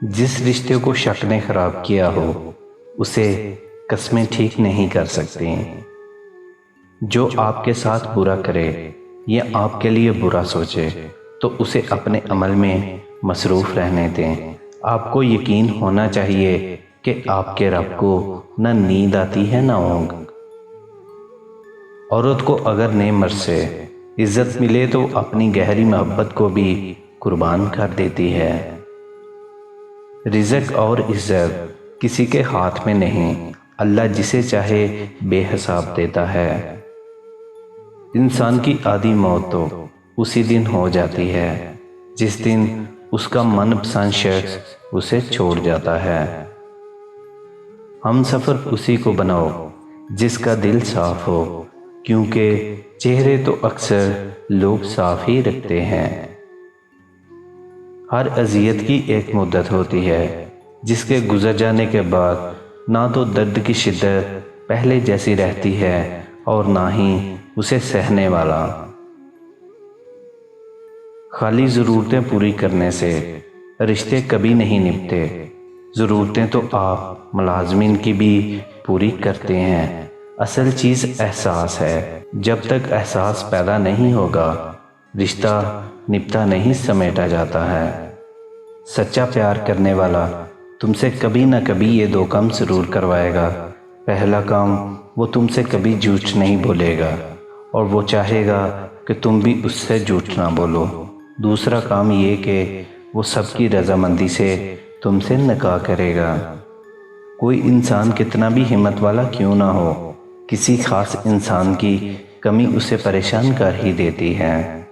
جس رشتے کو شک نے خراب کیا ہو اسے قسمیں ٹھیک نہیں کر سکتی۔ جو آپ کے ساتھ برا کرے یا آپ کے لیے برا سوچے تو اسے اپنے عمل میں مصروف رہنے دیں۔ آپ کو یقین ہونا چاہیے کہ آپ کے رب کو نہ نیند آتی ہے نہ اونگ۔ عورت کو اگر نئے مرد سے عزت ملے تو اپنی گہری محبت کو بھی قربان کر دیتی ہے۔ رزق اور عزت کسی کے ہاتھ میں نہیں، اللہ جسے چاہے بے حساب دیتا ہے۔ انسان کی آدھی موت تو اسی دن ہو جاتی ہے جس دن اس کا من پسند شخص اسے چھوڑ جاتا ہے۔ ہم سفر اسی کو بناؤ جس کا دل صاف ہو، کیونکہ چہرے تو اکثر لوگ صاف ہی رکھتے ہیں۔ ہر اذیت کی ایک مدت ہوتی ہے جس کے گزر جانے کے بعد نہ تو درد کی شدت پہلے جیسی رہتی ہے اور نہ ہی اسے سہنے والا۔ خالی ضرورتیں پوری کرنے سے رشتے کبھی نہیں نبھتے، ضرورتیں تو آپ ملازمین کی بھی پوری کرتے ہیں۔ اصل چیز احساس ہے، جب تک احساس پیدا نہیں ہوگا رشتہ نبھتا نہیں سمیٹا جاتا ہے۔ سچا پیار کرنے والا تم سے کبھی نہ کبھی یہ دو کام ضرور کروائے گا۔ پہلا کام، وہ تم سے کبھی جھوٹ نہیں بولے گا اور وہ چاہے گا کہ تم بھی اس سے جھوٹ نہ بولو۔ دوسرا کام یہ کہ وہ سب کی رضامندی سے تم سے نکاح کرے گا۔ کوئی انسان کتنا بھی ہمت والا کیوں نہ ہو، کسی خاص انسان کی کمی اسے پریشان کر ہی دیتی ہے۔